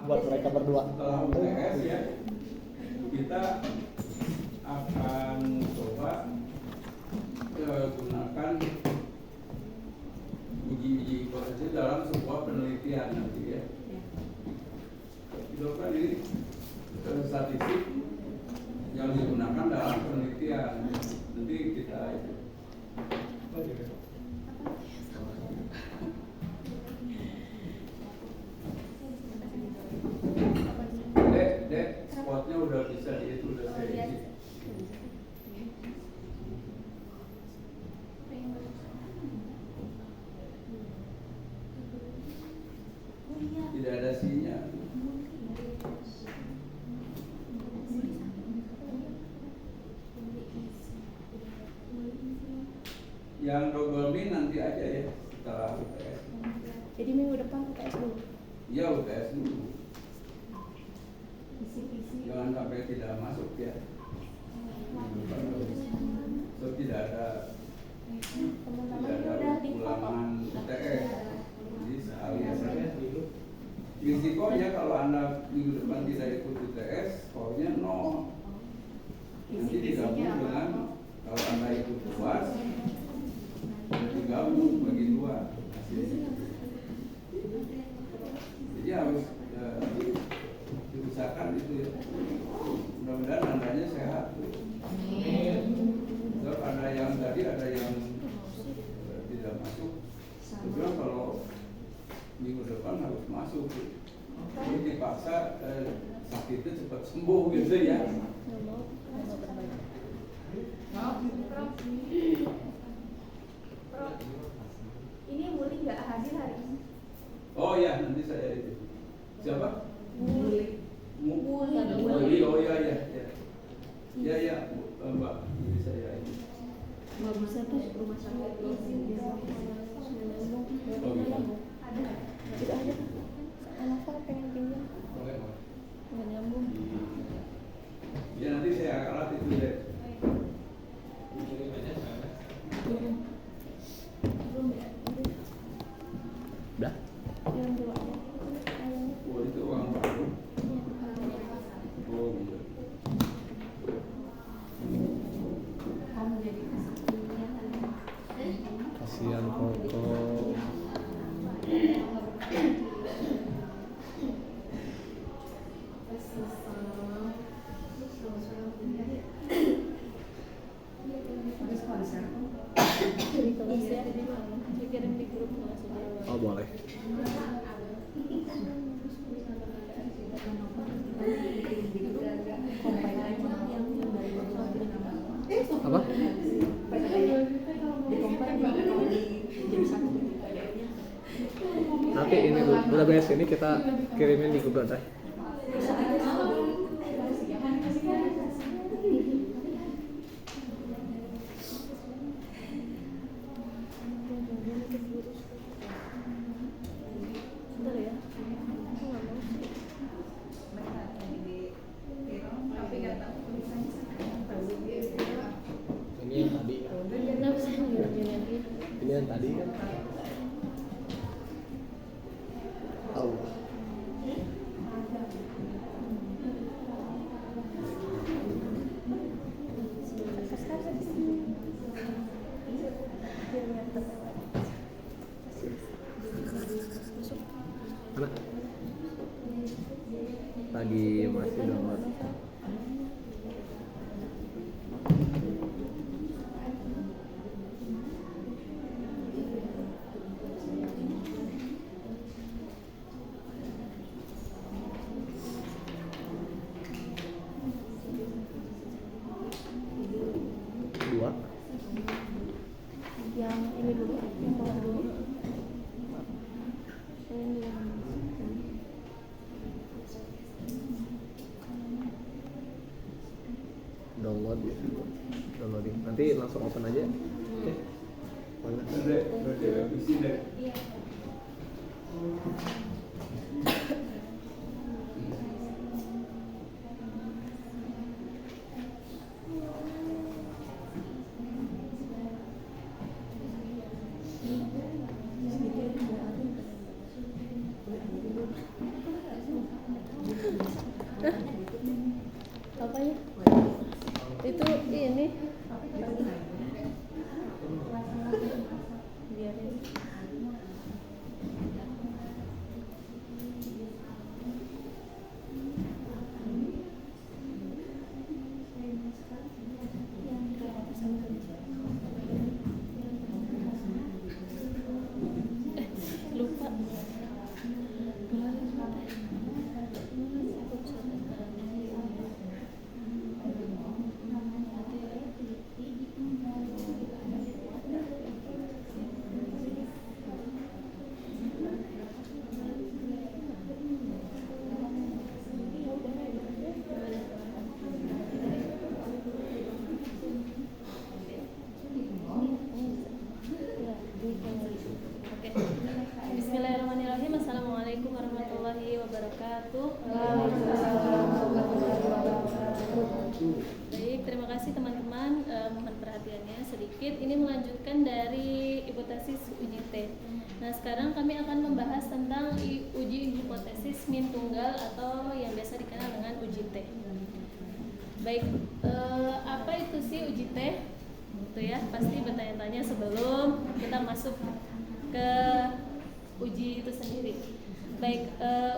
buat mereka berdua. Setelah UTS ya, kita akan coba gunakan uji hipotesis dalam sebuah penelitian nanti ya. Itu kan ini statistik yang digunakan dalam penelitian. Nanti kita itu. Dek, spotnya udah bisa dihitung, udah saya isi. Tidak ada sinyal. Yang Dogomi nanti aja ya setelah UTS. Jadi minggu depan UTS dulu. Iya UTS dulu. Jangan sampai tidak masuk ya. So tidak ada ulangan UTS. Jadi sekali saja. Risikonya kalau Anda minggu depan tidak ikut UTS, skornya 0. Nanti digabung dengan kalau Anda ikut UAS, digabung bagi 2 hasilnya. Jadi harus diusahakan itu ya. Mudah-mudahan Andanya sehat. Sebab ada yang tadi ada yang tidak masuk. Kemudian kalau minggu depan harus masuk. Jadi dipaksa sakitnya cepat sembuh gitu ya. Ini Muli nggak hadir hari ini? Oh ya, nanti saya itu. Siapa? Muli. Muli. Oh ya ya ya. Ya ya, Mbak. Jadi saya ini. Nggak bisa tuh rumah sakit izin dia. Oh gitu. Ada? Tidak ada. Anak pengen pinjam. Nggak nyambung. Ya nanti saya akan itu deh. Udah? Yang dua aja. Oh itu uang baru. Oh gitu. Kamu jadi Kasihan Koko. Oh boleh. Apa? Nanti ini udah beres ini kita kirimin di Google Drive. Ini yang tadi. Ini yang tadi kan. Tahu. Mana? Lagi masih download. Dua. Yang ini dulu, yang bawah dulu. Download ya. Downloading. Nanti langsung open aja. Oke. Mana? Dek, revisi dek. Apanya? Itu ini. Biarin. Lupa. Oke. Bismillahirrahmanirrahim. Assalamualaikum warahmatullahi wabarakatuh. Baik, terima kasih teman-teman. Mohon perhatiannya sedikit. Ini melanjutkan dari hipotesis uji T. Nah, sekarang kami akan membahas tentang uji hipotesis min tunggal atau yang biasa dikenal dengan uji T. Baik, apa itu sih uji T? Itu ya, pasti bertanya-tanya sebelum kita masuk ke uji itu sendiri. Baik,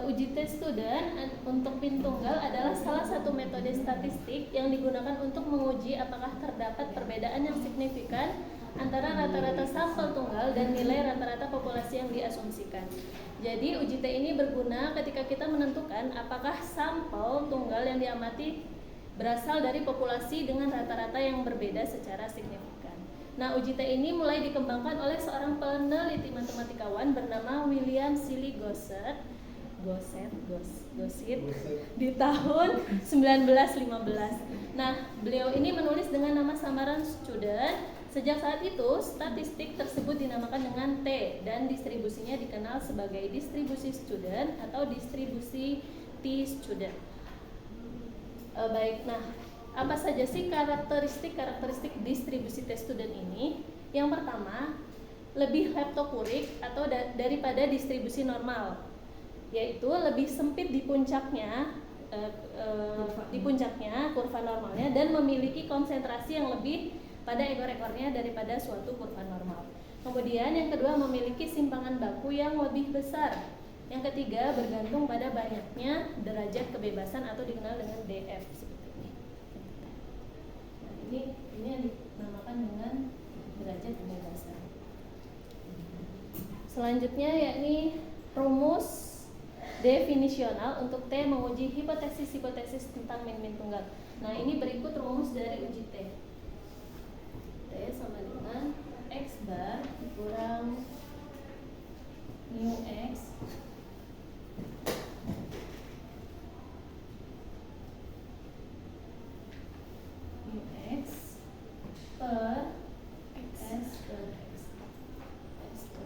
uji T student untuk min tunggal adalah salah satu metode statistik yang digunakan untuk menguji apakah terdapat perbedaan yang signifikan antara rata-rata sampel tunggal dan nilai rata-rata populasi yang diasumsikan. Jadi uji T ini berguna ketika kita menentukan apakah sampel tunggal yang diamati berasal dari populasi dengan rata-rata yang berbeda secara signifikan. Nah, uji T ini mulai dikembangkan oleh seorang peneliti matematikawan bernama William Seeley Gosset di tahun 1915. Nah, beliau ini menulis dengan nama samaran student. Sejak saat itu, statistik tersebut dinamakan dengan T dan distribusinya dikenal sebagai distribusi student atau distribusi T-student. Baik, nah apa saja sih karakteristik distribusi T-student ini? Yang pertama, lebih leptokurik atau daripada distribusi normal, yaitu lebih sempit di puncaknya, kurva normalnya, dan memiliki konsentrasi yang lebih pada ekor-ekornya daripada suatu kurva normal. Kemudian yang kedua, memiliki simpangan baku yang lebih besar. Yang ketiga, bergantung pada banyaknya derajat kebebasan atau dikenal dengan DF seperti ini. Nah, ini yang dinamakan dengan derajat kebebasan. Selanjutnya yakni rumus definisional untuk T menguji hipotesis tentang min tunggal. Nah, ini berikut rumus dari uji T. T sama dengan X bar kurang mu X per S per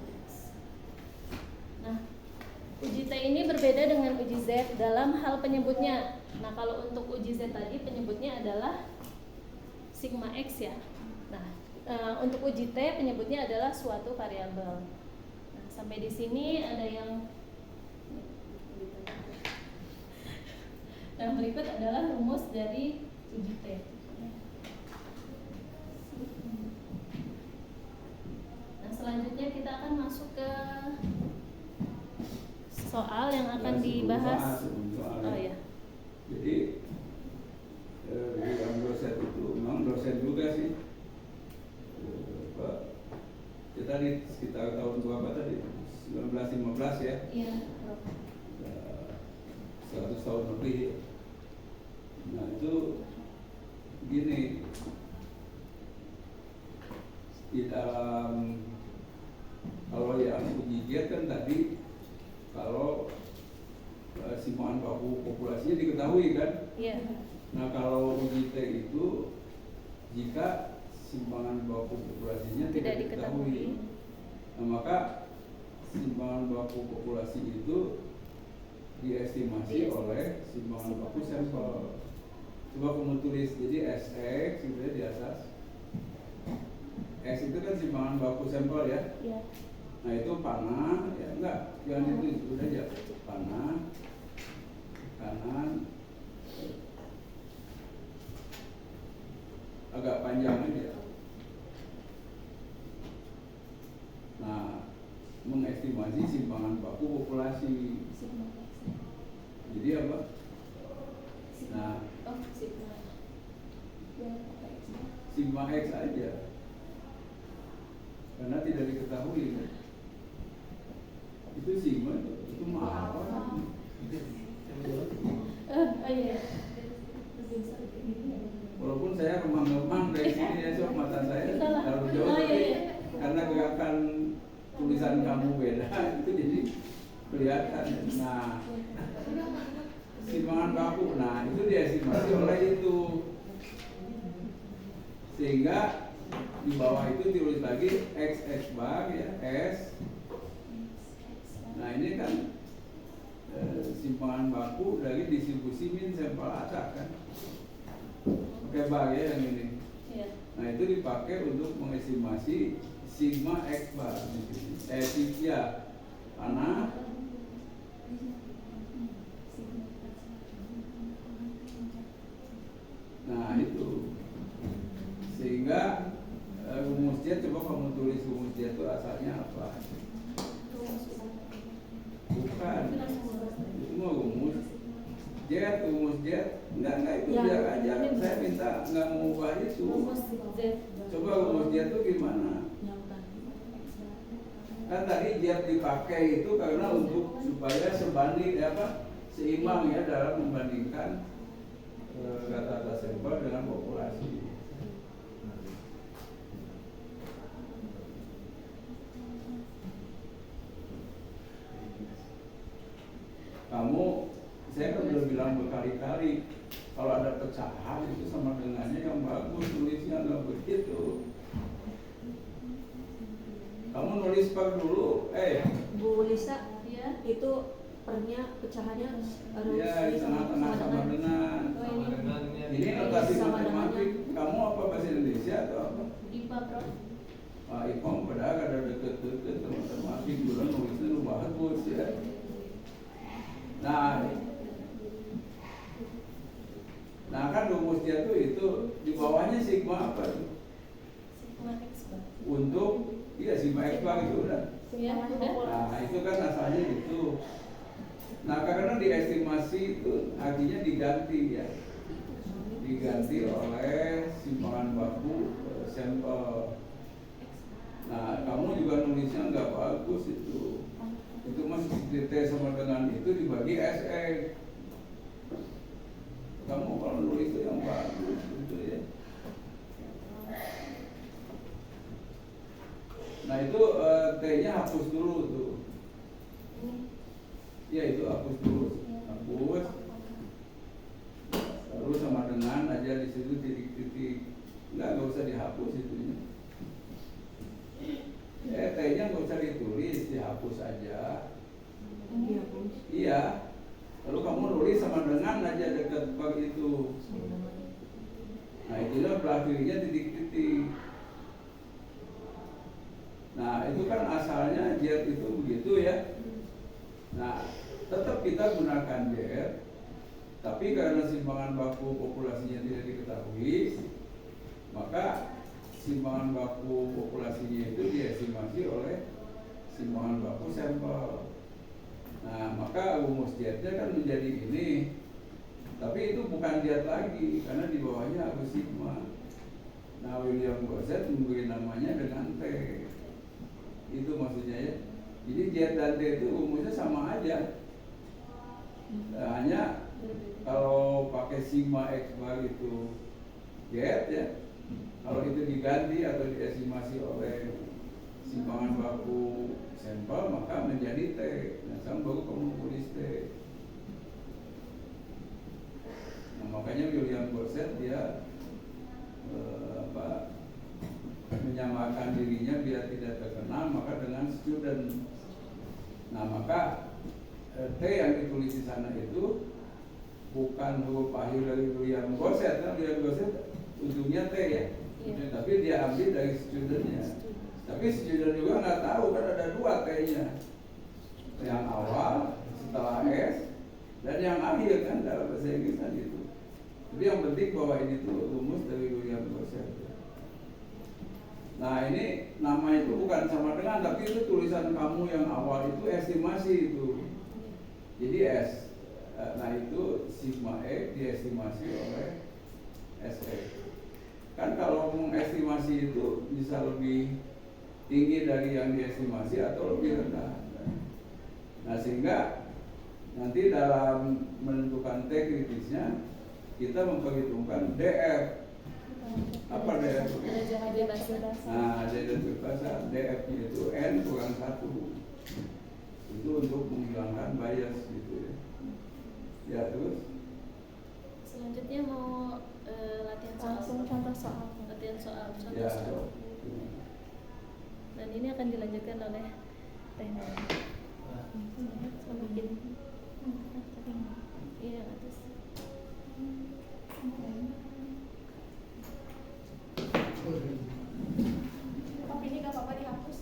X. Nah, uji T ini berbeda dengan uji Z dalam hal penyebutnya. Nah, kalau untuk uji Z tadi penyebutnya adalah sigma X ya. Nah, untuk uji T penyebutnya adalah suatu variabel. Nah, sampai di sini ada yang berikut adalah rumus dari uji T. Nah, selanjutnya kita akan masuk ke soal yang akan dibahas. Oh ya. Jadi yang dosen itu memang dosen juga sih. Pak, kita di sekitar tahun berapa tadi? 1915 ya? Iya. 100 tahun lebih. Nah itu gini, di dalam kalau yang uji G kan tadi kalau simpangan baku populasinya diketahui kan? Iya. Nah kalau uji T itu jika simpangan baku populasinya tidak diketahui, nah maka simpangan baku populasi itu diestimasi oleh simpangan baku sampel. Coba kamu tulis, jadi SX gitu ya di atas. X itu kan simpangan baku sampel ya. Iya. Nah itu panah, ya enggak, jangan itu aja. Panah, kanan, Jadi apa? Nah, Oh, sigma. sigma X aja. Karena tidak diketahui kan? Itu sigma itu mah apa? Iya. Walaupun saya remang-remang dari sini ya, sob, mata saya terlalu jauh, Oh, iya, tapi iya. karena gerakan tulisan kamu beda, itu jadi kelihatan. Nah, simpangan baku, nah itu diestimasi oleh itu, sehingga di bawah itu ditulis lagi x bar ya, S. Nah ini kan simpangan baku dari distribusi min sampel acak kan, pakai bar ya yang ini. Iya. Nah itu dipakai untuk mengestimasi sigma x bar, ya, karena nah itu sehingga rumus jet, coba kamu tulis rumus jet itu asalnya apa? Bukan, itu mah rumus jet, enggak itu Ya, biar aja. ini Saya minta nggak mau ubah itu. Rumus Z. Coba rumus jet itu gimana? Kan tadi jet dipakai itu karena untuk supaya sebanding seimbang ya dalam membandingkan kata-kata sampel dengan populasi. Saya kan udah bilang berkali-kali, kalau ada pecahan itu sama dengannya yang bagus, tulisnya nggak begitu. Kamu nulis per dulu, Bu Lisa, Iya. itu pernya pecahannya harus ya di tengah-tengah sama dengan. Ini notasi Sama matematik. Kamu apa bahasa Indonesia atau apa? IPA, Prof. Ipom padahal ada deket-deket sama matematik, dulu nulisnya lu bagus ya. Nah kan rumus dia tuh itu di bawahnya sigma apa tuh? Sigma X bar. Untuk sigma x bar itu udah. Ya, udah. Nah itu kan asalnya itu. Nah karena diestimasi itu artinya diganti ya, diganti oleh simpangan baku sampel. Nah kamu juga nulisnya nggak bagus itu masih T sama dengan itu dibagi SE. Kamu kalau nulis itu yang bagus gitu ya. Nah itu T-nya hapus dulu tuh. Ya itu hapus dulu, hapus. Lalu sama dengan aja di situ titik-titik. Nggak usah dihapus itunya. T-nya nggak usah ditulis, dihapus aja. Iya. Lalu kamu nulis sama dengan aja dekat bag itu. Nah itulah belakangnya titik-titik. Nah itu kan asalnya jet itu begitu ya. Nah tetap kita gunakan jet, tapi karena simpangan baku populasinya tidak diketahui, maka simpangan baku populasinya itu diestimasi oleh simpangan baku sampel. Nah maka rumus jetnya kan menjadi ini, tapi itu bukan jet lagi karena di bawahnya harus sigma. Nah William Gosset memberi namanya dengan T. Itu maksudnya ya. Jadi jet dan T itu rumusnya sama aja. Hanya kalau pakai sigma x bar itu jet ya. Kalau itu diganti atau diestimasi oleh simpangan baku sampel maka menjadi T. Nah, sekarang baru kamu tulis T. Nah, makanya William Gosset dia menyamakan dirinya biar tidak terkenal maka dengan student. Nah, maka T yang ditulis di sana itu bukan huruf akhir dari William Gosset. Nah, William Gosset ujungnya T ya. Tapi dia ambil dari studentnya. Tapi student juga nggak tahu kan ada dua T-nya, yang awal setelah S dan yang akhir kan dalam bahasa Inggris kan itu. Tapi yang penting bahwa ini tuh rumus dari William Gosset. Nah ini nama itu bukan sama dengan, tapi itu tulisan kamu yang awal itu estimasi itu. Jadi Nah itu sigma E diestimasi oleh SE. Kan kalau mengestimasi itu bisa lebih tinggi dari yang diestimasi atau lebih rendah. Nah sehingga nanti dalam menentukan T kritisnya kita memperhitungkan DF. Apa DF? Nah derajat kebebasan DF-nya itu N kurang 1. Itu untuk menghilangkan bias gitu ya. Ya terus Selanjutnya mau latihan soal. Langsung contoh soal. Latihan soal. Contoh ya. soal. Dan ini akan dilanjutkan oleh teknik. Semakin iya atas. Tapi ini gak apa-apa dihapus.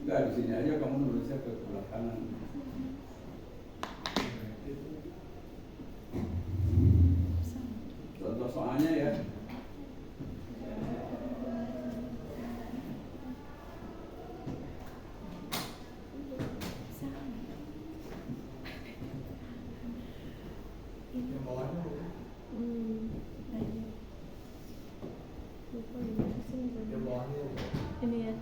Enggak, di sini aja kamu nulisnya ke sebelah kanan. Contoh soalnya ya. Ini ya.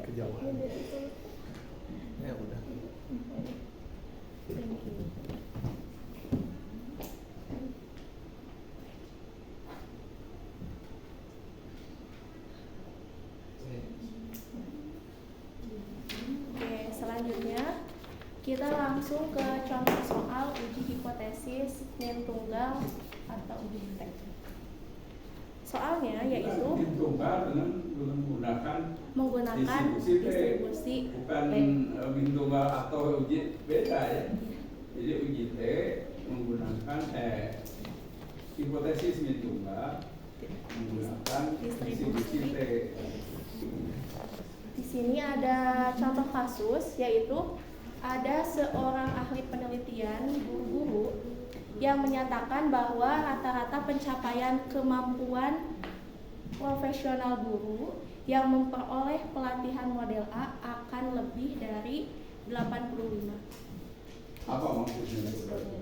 Kejauhan. Ya udah. Thank you. Oke, selanjutnya kita langsung ke contoh soal uji hipotesis min tunggal atau uji tek. Soalnya yaitu Tunggal dengan menggunakan menggunakan distribusi bukan T. tunggal atau uji beda ya. Jadi uji T menggunakan hipotesis min tunggal menggunakan distribusi T. Di sini ada contoh kasus, yaitu ada seorang ahli penelitian guru-guru yang menyatakan bahwa rata-rata pencapaian kemampuan profesional guru yang memperoleh pelatihan model A akan lebih dari 85. Apa maksudnya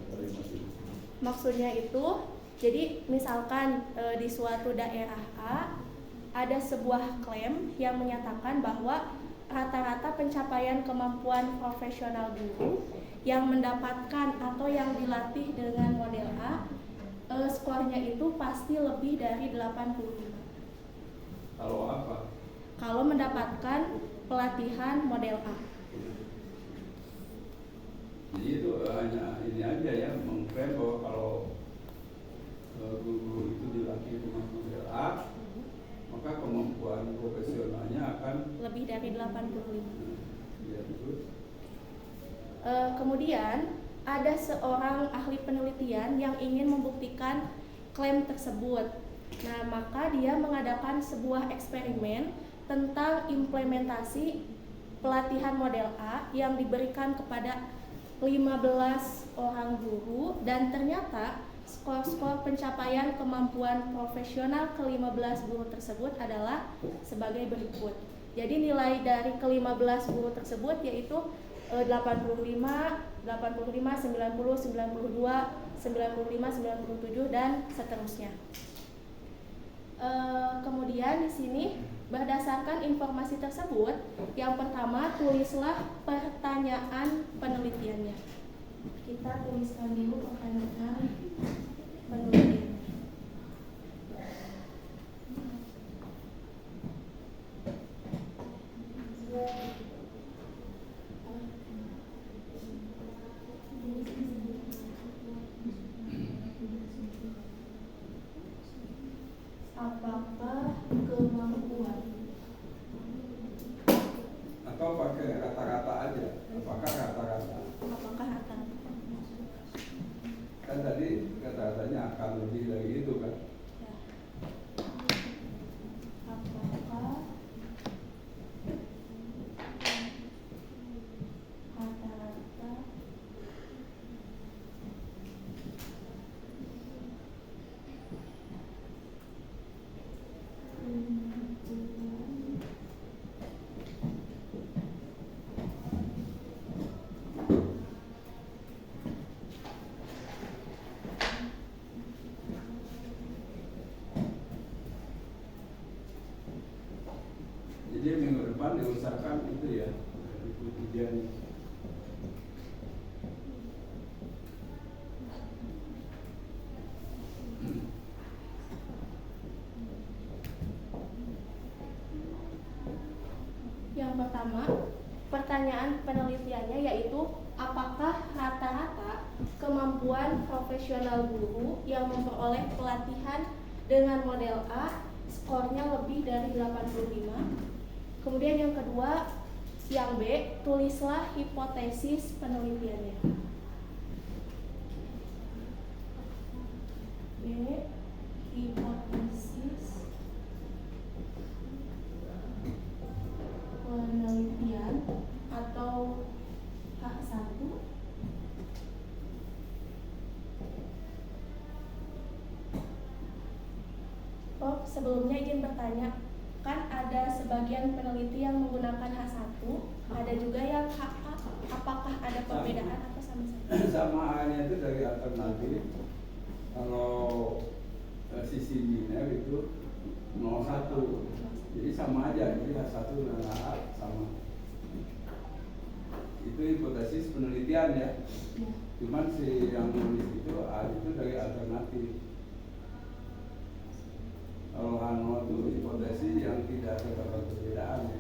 dari masih? Maksudnya itu, jadi misalkan di suatu daerah A ada sebuah klaim yang menyatakan bahwa rata-rata pencapaian kemampuan profesional guru yang mendapatkan atau yang dilatih dengan model A, skornya itu pasti lebih dari 85. Kalau apa? Kalau mendapatkan pelatihan model A. Jadi itu hanya ini aja ya, mengklaim bahwa kalau guru itu dilatih dengan model A, maka kemampuan profesionalnya akan Lebih dari 85. ya, terus. Kemudian ada seorang ahli penelitian yang ingin membuktikan klaim tersebut. Nah, maka dia mengadakan sebuah eksperimen tentang implementasi pelatihan model A yang diberikan kepada 15 orang guru, dan ternyata skor-skor pencapaian kemampuan profesional ke-15 guru tersebut adalah sebagai berikut. Jadi nilai dari ke-15 guru tersebut yaitu 85, 90, 92, 95, 97 dan seterusnya. Kemudian di sini berdasarkan informasi tersebut, yang pertama tulislah pertanyaan penelitiannya. Kita tuliskan dulu pertanyaan penelitian. Apakah kemampuan Atau pakai rata-rata aja? Apakah rata-rata? apakah akan Kan tadi rata-ratanya akan lebih dari itu kan? ya. Apakah rata-rata teman-teman diusahakan itu ya, ikut ujian. Yang pertama, pertanyaan penelitiannya yaitu apakah rata-rata kemampuan profesional guru yang memperoleh pelatihan dengan model A skornya lebih dari 85. Kemudian yang kedua, yang B, tulislah hipotesis penelitiannya. B, hipotesis penelitian atau H1. Oh, sebelumnya izin bertanya, kan ada sebagian peneliti yang menggunakan H1, ada juga yang HA. Apakah ada perbedaan atau sama saja? Sama A-nya itu dari alternatif. Kalau sisi biner itu 01. Jadi sama aja, jadi H1 dan A sama. Itu hipotesis penelitian ya. Cuman si yang nulis itu A itu dari alternatif. Kalau H0 itu hipotesis yang tidak terdapat perbedaan ya.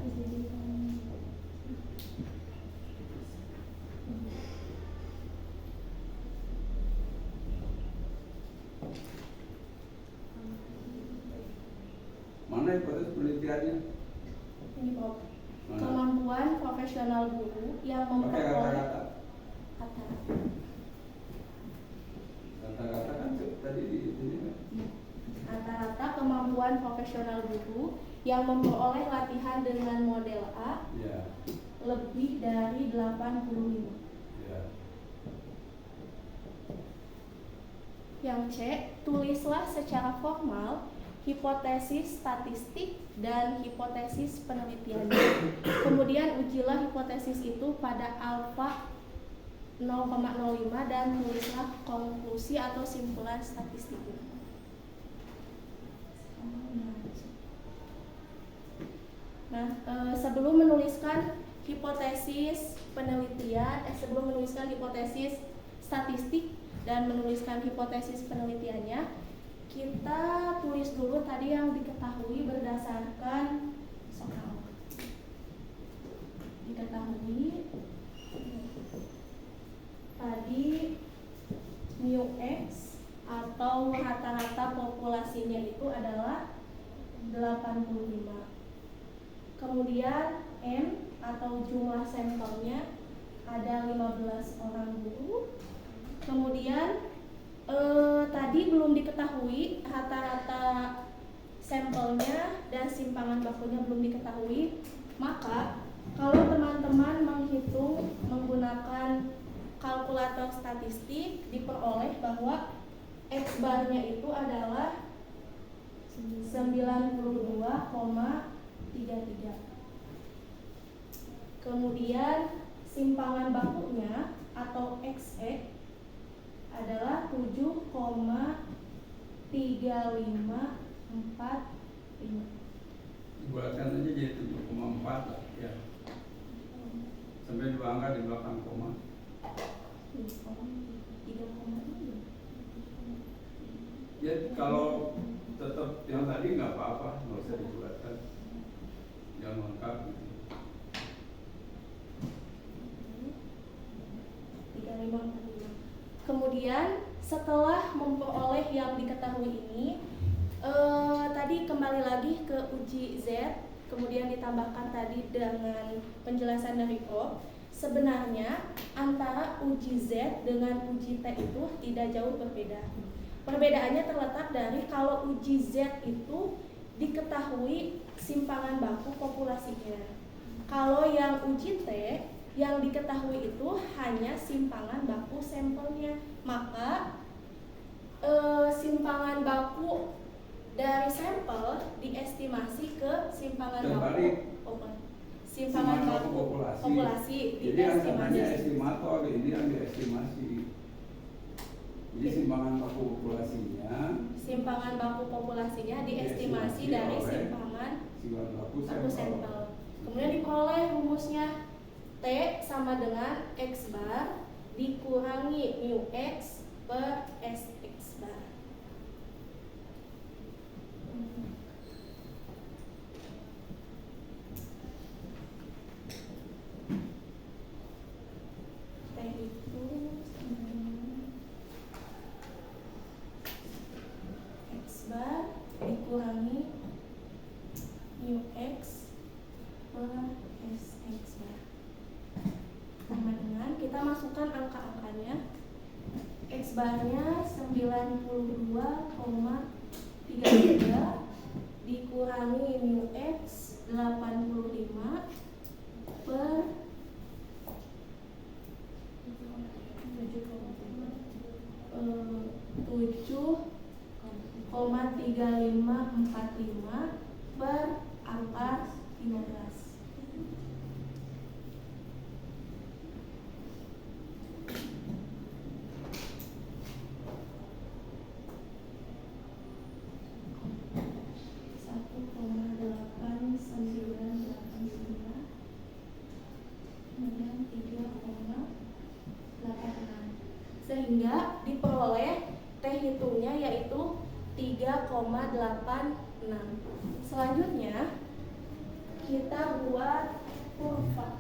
Mana hipotesis penelitiannya? Ini Bob. Mana? Kemampuan profesional guru yang Pakai memperoleh kata-kata. kata-kata. Kata-kata kan tadi di sini kan. Rata-rata kemampuan profesional guru yang memperoleh latihan dengan model A Ya. lebih dari 85. Ya. Yang C, tulislah secara formal hipotesis statistik dan hipotesis penelitiannya. Kemudian ujilah hipotesis itu pada alfa 0,05 dan tulislah konklusi atau simpulan statistiknya. Nah, sebelum menuliskan hipotesis penelitian, sebelum menuliskan hipotesis statistik dan menuliskan hipotesis penelitiannya, kita tulis dulu tadi yang diketahui berdasarkan soal. Diketahui tadi mu X atau rata-rata populasinya itu adalah 85. Kemudian M atau jumlah sampelnya ada 15 orang guru. Kemudian tadi belum diketahui rata-rata sampelnya dan simpangan bakunya belum diketahui. Maka kalau teman-teman menghitung menggunakan kalkulator statistik, diperoleh bahwa X barnya itu adalah 92,33. Kemudian simpangan bakunya atau XE adalah 7,3545. Bulatkan aja jadi 7,4 lah ya. Sampai dua angka di belakang koma. Ya kalau tetap yang tadi nggak apa-apa, nggak usah dibulatkan, yang lengkap gitu. 3545. Kemudian setelah memperoleh yang diketahui ini, tadi kembali lagi ke uji Z, kemudian ditambahkan tadi dengan penjelasan dari O. Sebenarnya antara uji Z dengan uji T itu tidak jauh berbeda. Perbedaannya terletak dari kalau uji Z itu diketahui simpangan baku populasinya. Kalau yang uji T yang diketahui itu hanya simpangan baku sampelnya. Maka simpangan baku dari sampel diestimasi ke simpangan baku simpangan baku populasi Jadi yang diestimasi. estimator, ini yang diestimasi. Jadi simpangan baku populasinya Diestimasi dari simpangan baku baku sampel. Kemudian diperoleh rumusnya T sama dengan X bar dikurangi mu X per Sx bar. T itu X bar dikurangi mu X per Sx bar. Sama dengan kita masukkan angka-angkanya. X barnya 92,33 dikurangi mu X 85 per 7,3545 per angka 15. Sehingga diperoleh T hitungnya yaitu 3,86. Selanjutnya kita buat kurva.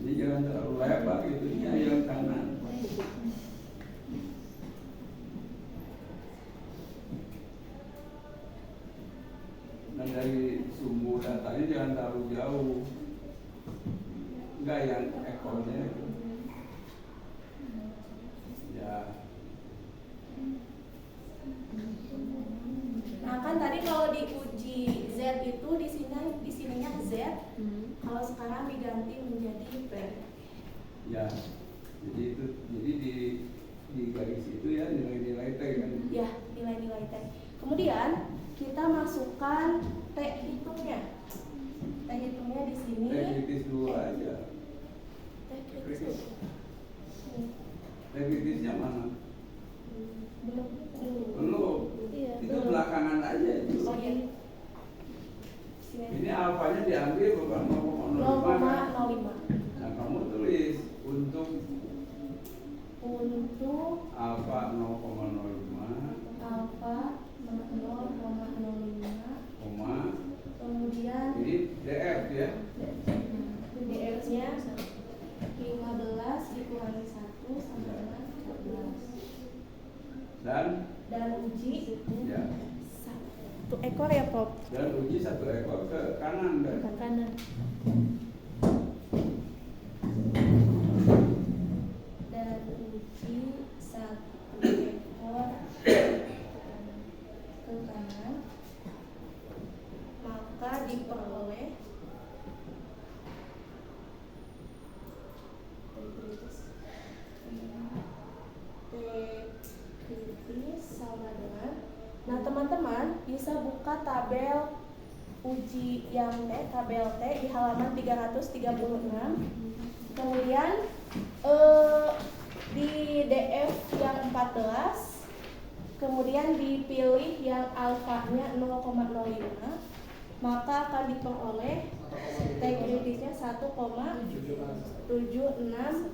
Jadi jangan terlalu lebar gitu, ini yang kanan. Dan dari sumbu datanya jangan terlalu jauh, enggak yang ekornya itu. Ya. Nah kan tadi kalau diuji Z itu di sininya Z, kalau sekarang diganti menjadi P. Ya, jadi di garis itu ya nilai-nilai T kan. Ya, nilai-nilai T. Kemudian kita masukkan T hitungnya. T hitungnya di sini. T kritis dulu aja. T kritis. T kritisnya mana? Belum. Belum. Iya, Itu belum. belakangan aja itu. Oh iya. Sini. Ini alfanya diambil bukan 0,05. 0,05. Nah kamu tulis untuk alfa 0,05, alfa 0,05, koma, kemudian ini dr ya. dr-nya 15 dikurangi 1 sama dengan 14. Dan uji Ya, 1 ekor ya Prof. dan uji 1 ekor ke kanan kan. Kanan. Dan uji 1 ekor ke kanan, maka diperoleh T kritis sama dengan. Nah teman-teman bisa buka tabel uji yang tabel T di halaman 336. Kemudian di DF yang 14, kemudian dipilih yang alfanya 0,05, maka akan diperoleh T kritisnya 1,761.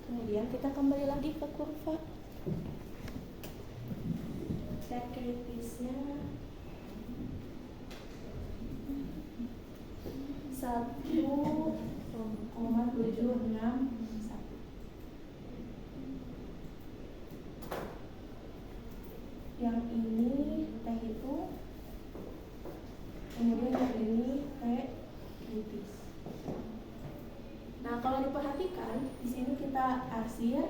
Kemudian kita kembali lagi ke kurva. T kritisnya 1,761. Yang ini T itu, kemudian yang ini T kritis. Nah, kalau diperhatikan di sini kita arsir,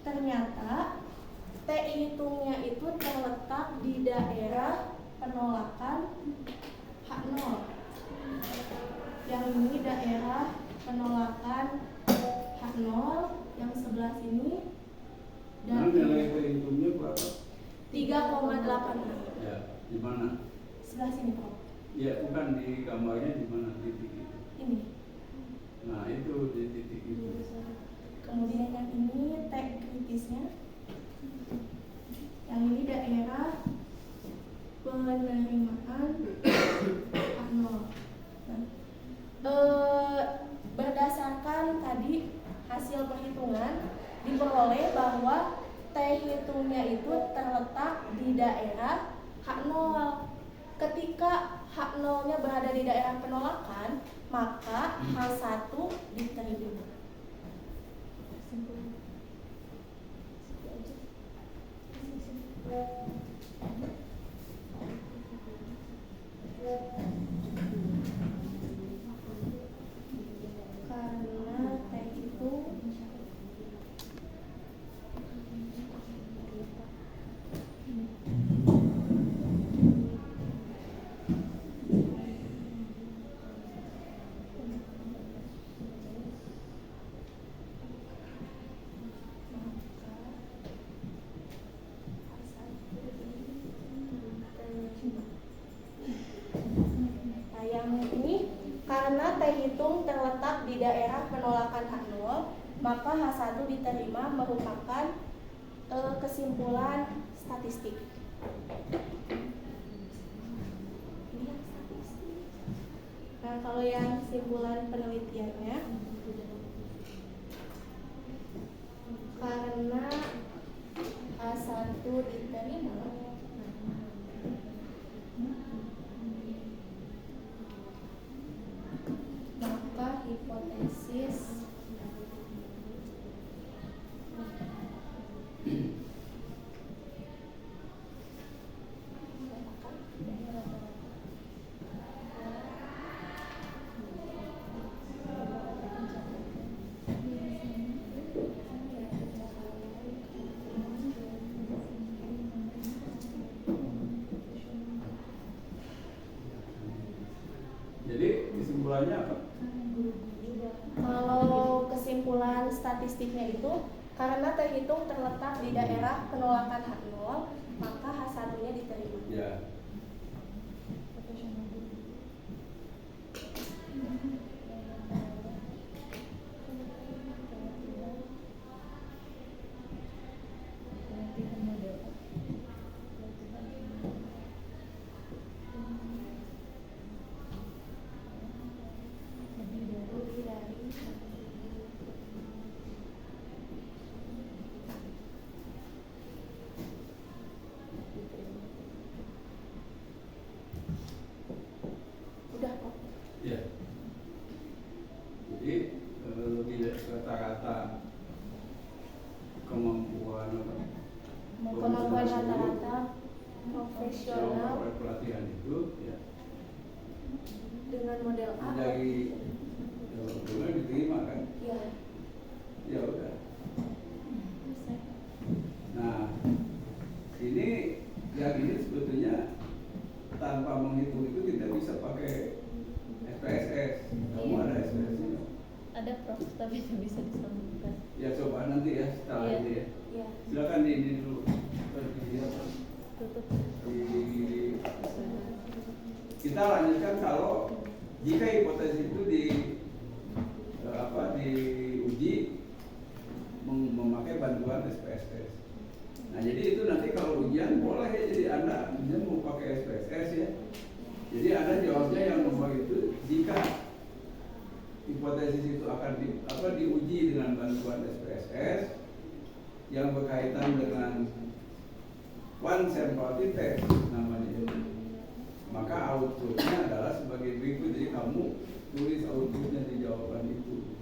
ternyata T hitungnya itu terletak di daerah penolakan H0. Yang ini daerah penolakan H0, yang sebelah sini Nah, dan nilai perhitungnya berapa? 3,86. Ya, di mana? Sebelah sini Prof. Ya, bukan di gambarnya di mana titik itu. Ini. Nah, itu di titik itu. Kemudian yang ini tag kritisnya. Yang ini daerah penerimaan H0. Berdasarkan tadi hasil perhitungan diperoleh bahwa T hitungnya itu terletak di daerah H0. Ketika H0-nya berada di daerah penolakan, maka H1 diterima. Karena T itu karena T hitung terletak di daerah penolakan H0, maka H1 diterima merupakan kesimpulan statistik. Nah, kalau yang kesimpulan penelitiannya, karena H1 diterima, maka hipotesis Jadi kesimpulannya apa? Kalau kesimpulan statistiknya itu karena terhitung terletak di daerah penolakan H0, maka H1-nya diterima. Ya. Udah kok. Ya. Jadi tidak rata-rata kemampuan apa? Kemampuan rata-rata profesional Selama pelatihan itu ya dengan model A. dari bulan diterima kan? Ya. Ya udah. Nah, ini yang ini sebetulnya tanpa menghitung itu kita bisa pakai SPSS. Kamu Iya. ada SPSS-nya? Ada Prof, tapi tidak bisa disambungkan. Ya coba nanti ya setelah Iya. ini ya. Ya. Silakan di ini dulu. Tutup. Kita lanjutkan kalau jika hipotesis itu diuji memakai bantuan SPSS. Nah jadi itu nanti kalau ujian boleh ya, jadi Anda misalnya mau pakai SPSS ya. Jadi Anda jawabnya yang nomor itu jika hipotesis itu akan diuji dengan bantuan SPSS yang berkaitan dengan one sample test namanya itu. Maka outputnya adalah sebagai berikut. Jadi kamu tulis outputnya di jawaban itu.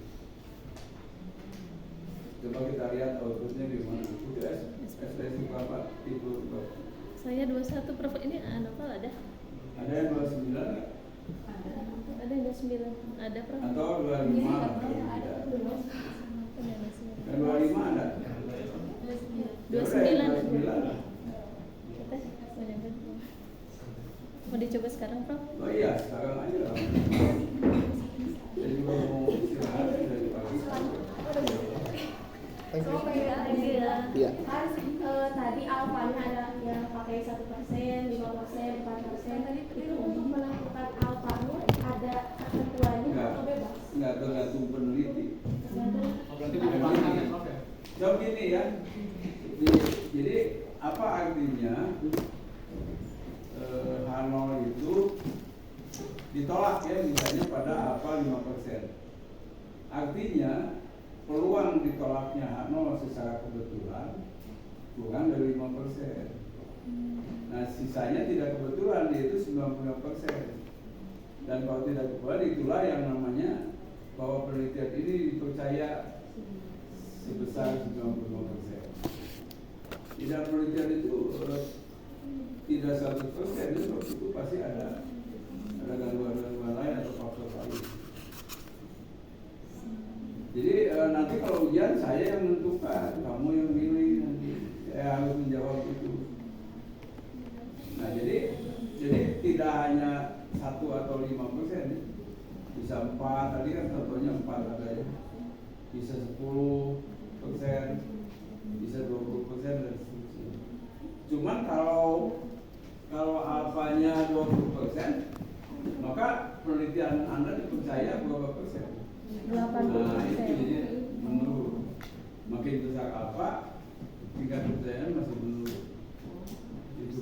Coba kita lihat outputnya di mana. Itu SPSS berapa? Itu berapa? Saya 21 Prof, ini apa ada? Ada yang 29 nggak? Ada yang 29. Ada Prof. Atau 25? Ada. Yang 25 ada? 29. Mau dicoba sekarang Prof? Oh iya, sekarang aja lah. 5%, 4%. Itu untuk menentukan alfanya ada ketentuannya atau bebas? Nggak tergantung peneliti. Berarti bebaskan ya Prof ya? So gini ya, jadi apa artinya H0 itu ditolak ya misalnya pada alfa 5%. Artinya peluang ditolaknya H0 secara kebetulan kurang dari 5%. Nah sisanya tidak kebetulan yaitu 95%. Dan kalau tidak kebetulan itulah yang namanya bahwa penelitian ini dipercaya sebesar 95%. Tidak penelitian itu tidak 100%, itu pasti ada gangguan-gangguan lain atau faktor lain. Jadi nanti kalau ujian saya yang menentukan, kamu yang milih nanti, saya harus menjawab itu. Nah jadi tidak hanya 1 atau 5%, bisa 4, tadi kan contohnya 4 ada ya, bisa 10%, bisa 20% dan seterusnya. Cuman kalau alfanya 20%, maka penelitian Anda dipercaya berapa persen? 80%. Nah itu jadi menurun. Makin besar alfa, tingkat kepercayaan masih menurun. Itu.